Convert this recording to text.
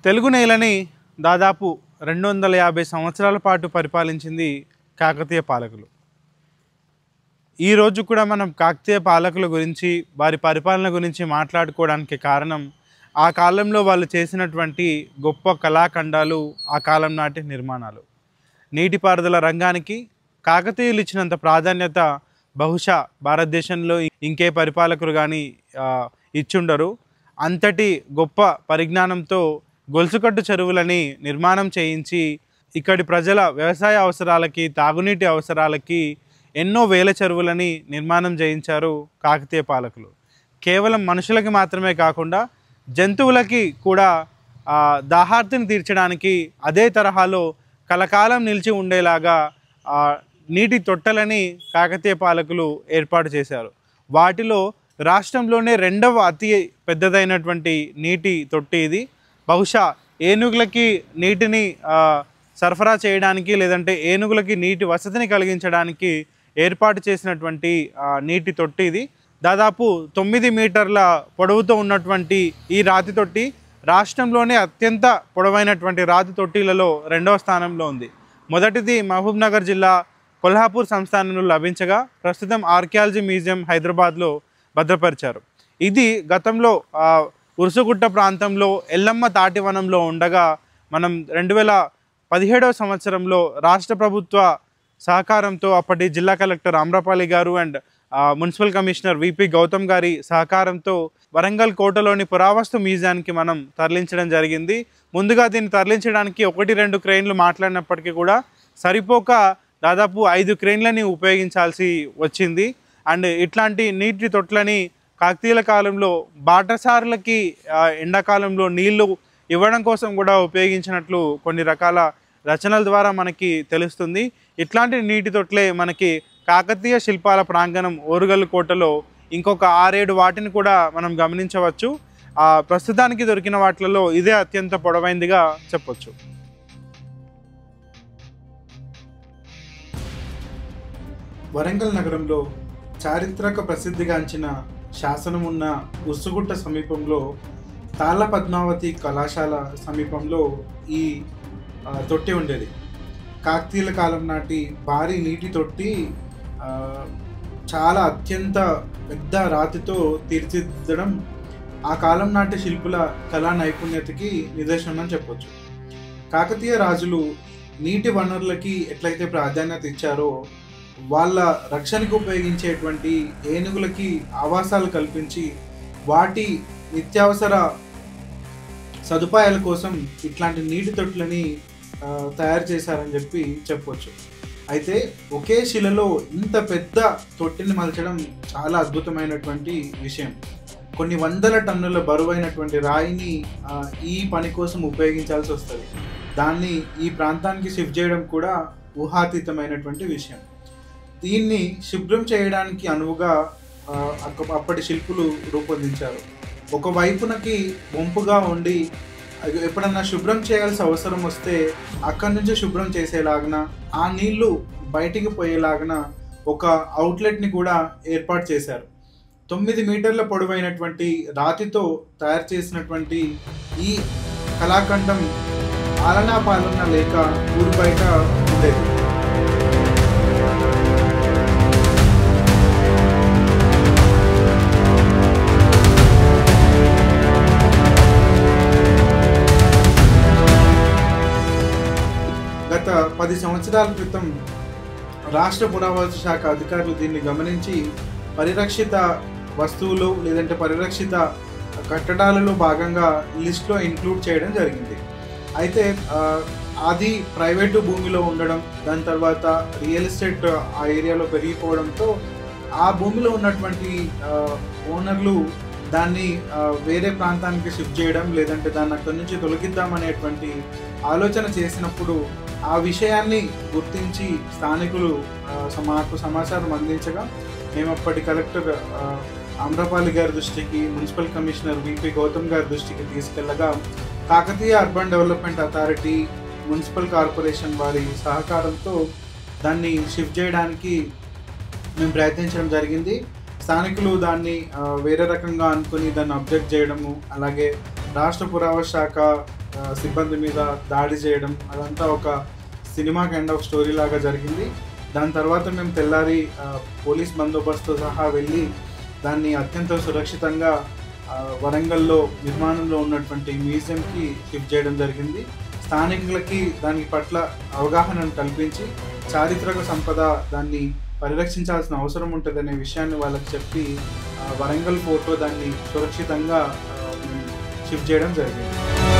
తెలుగు నేలని దాదాపు 250 సంవత్సరాల పాటు పరిపాలించింది కాకతీయ పాలకులు. ఈరోజు కూడా మనం కాకతీయ పాలకుల గురించి వారి పరిపాలన గురించి మాట్లాడుకోవడానికి కారణం ఆ కాలంలో వాళ్ళు చేసినటువంటి గొప్ప కళాఖండాలు, ఆ కాలం నాటి నిర్మాణాలు. నీటిపారుదల రంగానికి కాకతీయులు ఇచ్చినంత ప్రాధాన్యత బహుశా భారతదేశంలో ఇంకే పరిపాలకులు కానీ ఇచ్చుండరు. అంతటి గొప్ప పరిజ్ఞానంతో గొలుసుకట్టు చెరువులని నిర్మాణం చేయించి ఇక్కడి ప్రజల వ్యవసాయ అవసరాలకి, తాగునీటి అవసరాలకి ఎన్నో వేల చెరువులని నిర్మాణం చేయించారు కాకతీయ పాలకులు. కేవలం మనుషులకి మాత్రమే కాకుండా జంతువులకి కూడా దాహార్తిని తీర్చడానికి అదే తరహాలో కలకాలం నిలిచి ఉండేలాగా నీటి తొట్టెలని కాకతీయ పాలకులు ఏర్పాటు చేశారు. వాటిలో రాష్ట్రంలోనే రెండవ అతి పెద్దదైనటువంటి నీటి తొట్టి ఇది. బహుశా ఏనుగులకి నీటిని సరఫరా చేయడానికి, లేదంటే ఏనుగులకి నీటి వసతిని కలిగించడానికి ఏర్పాటు చేసినటువంటి నీటి తొట్టి ఇది. దాదాపు 9 మీటర్ల పొడవుతో ఉన్నటువంటి ఈ రాతి తొట్టి రాష్ట్రంలోనే అత్యంత పొడవైనటువంటి రాతి తొట్టిలలో రెండవ స్థానంలో ఉంది. మొదటిది మహబూబ్నగర్ జిల్లా కొల్హాపూర్ సంస్థానంలో లభించగా ప్రస్తుతం ఆర్కియాలజీ మ్యూజియం హైదరాబాద్లో భద్రపరిచారు. ఇది గతంలో ఉరుసుగుట్ట ప్రాంతంలో ఎల్లమ్మ తాటివనంలో ఉండగా మనం 2017వ సంవత్సరంలో రాష్ట్ర ప్రభుత్వ సహకారంతో అప్పటి జిల్లా కలెక్టర్ ఆమ్రపాలి గారు and municipal commissioner VP Gautam గారి సహకారంతో వరంగల్ కోటలోని పురావస్తు మ్యూజియానికి మనం తరలించడం జరిగింది. ముందుగా దీన్ని తరలించడానికి 1-2 క్రెయిన్లు మాట్లాడినప్పటికీ కూడా సరిపోక దాదాపు 5 క్రెయిన్లని ఉపయోగించాల్సి వచ్చింది. అండ్ ఇట్లాంటి నీటి తొట్లని కాకతీయుల కాలంలో బాటసారులకి ఎండాకాలంలో నీళ్లు ఇవ్వడం కోసం కూడా ఉపయోగించినట్లు కొన్ని రకాల రచనల ద్వారా మనకి తెలుస్తుంది. ఇట్లాంటి నీటి తొట్లే మనకి కాకతీయ శిల్పాల ప్రాంగణం ఓరుగల్లు కోటలో ఇంకొక 6-7 వాటిని కూడా మనం గమనించవచ్చు. ప్రస్తుతానికి దొరికిన వాటిలలో ఇదే అత్యంత పొడవైందిగా చెప్పొచ్చు. వరంగల్ నగరంలో చారిత్రక ప్రసిద్ధిగాంచిన శాసనం ఉన్న ఉస్సుగుట్ట సమీపంలో తాళ్ళ పద్మావతి కళాశాల సమీపంలో ఈ తొట్టి ఉండేది. కాకతీయుల కాలం నాటి భారీ నీటి తొట్టి చాలా అత్యంత పెద్ద రాతితో తీర్చిదిద్దడం ఆ కాలం నాటి శిల్పుల కళా నైపుణ్యతకి నిదర్శనం అని చెప్పొచ్చు. కాకతీయ రాజులు నీటి వనరులకి ఎట్లయితే ప్రాధాన్యత ఇచ్చారో వాళ్ళ రక్షణకు ఉపయోగించేటువంటి ఏనుగులకి ఆవాసాలు కల్పించి వాటి నిత్యావసర సదుపాయాల కోసం ఇట్లాంటి నీటి తొట్టులని తయారు చేశారని చెప్పొచ్చు. అయితే ఒకే శిలలో ఇంత పెద్ద తొట్టిని మలచడం చాలా అద్భుతమైనటువంటి విషయం. కొన్ని వందల టన్నుల బరువైనటువంటి రాయిని ఈ పని కోసం ఉపయోగించాల్సి వస్తుంది. దాన్ని ఈ ప్రాంతానికి షిఫ్ట్ చేయడం కూడా ఊహాతీతమైనటువంటి విషయం. దీన్ని శుభ్రం చేయడానికి అనువుగా అప్పటి శిల్పులు రూపొందించారు. ఒక వైపునకి వంపుగా ఉండి ఎప్పుడన్నా శుభ్రం చేయాల్సిన అవసరం వస్తే అక్కడి నుంచి శుభ్రం చేసేలాగన, ఆ నీళ్లు బయటికి పోయేలాగన ఒక అవుట్లెట్ని కూడా ఏర్పాటు చేశారు. 9 మీటర్ల పొడవైనటువంటి రాతితో తయారు చేసినటువంటి ఈ కళాఖండం ఆలనా పాలన లేక ఊరు బయట ఉండేది. గత 10 సంవత్సరాల క్రితం రాష్ట్ర పురావస్తు శాఖ అధికారులు దీన్ని గమనించి పరిరక్షిత వస్తువులు లేదంటే పరిరక్షిత కట్టడాలలో భాగంగా లిస్ట్లో ఇంక్లూడ్ చేయడం జరిగింది. అయితే అది ప్రైవేటు భూమిలో ఉండడం, దాని తర్వాత రియల్ ఎస్టేట్ ఆ ఏరియాలో పెరిగిపోవడంతో ఆ భూమిలో ఉన్నటువంటి ఓనర్లు దాన్ని వేరే ప్రాంతానికి షిఫ్ట్ చేయడం, లేదంటే దాన్ని అక్కడి నుంచి తొలగిద్దామనేటువంటి ఆలోచన చేసినప్పుడు ఆ విషయాన్ని గుర్తించి స్థానికులు మాకు సమాచారం అందించగా మేము అప్పటి కలెక్టర్ ఆమ్రపాలి గారి దృష్టికి, మున్సిపల్ కమిషనర్ విపి గౌతమ్ గారి దృష్టికి తీసుకెళ్లగా Kakatiya urban development authority, municipal corporation వారి సహకారంతో దాన్ని షిఫ్ట్ చేయడానికి మేము ప్రయత్నించడం జరిగింది. స్థానికులు దాన్ని వేరే రకంగా అనుకుని దాన్ని అబ్జెక్ట్ చేయడము, అలాగే రాష్ట్ర పురావస్తు శాఖ సిబ్బంది మీద దాడి చేయడం, అదంతా ఒక సినిమా కైండ్ ఆఫ్ స్టోరీ లాగా జరిగింది. దాని తర్వాత మేము తెల్లారి పోలీస్ బందోబస్తు సహా వెళ్ళి దాన్ని అత్యంత సురక్షితంగా వరంగల్లో నిర్మాణంలో ఉన్నటువంటి మ్యూజియంకి షిఫ్ట్ చేయడం జరిగింది. స్థానికులకి దాని పట్ల అవగాహనను కల్పించి చారిత్రక సంపద దాన్ని పరిరక్షించాల్సిన అవసరం ఉంటుందనే విషయాన్ని వాళ్ళకి చెప్పి వరంగల్ ఫోర్ట్లో దాన్ని సురక్షితంగా షిఫ్ట్ చేయడం జరిగింది.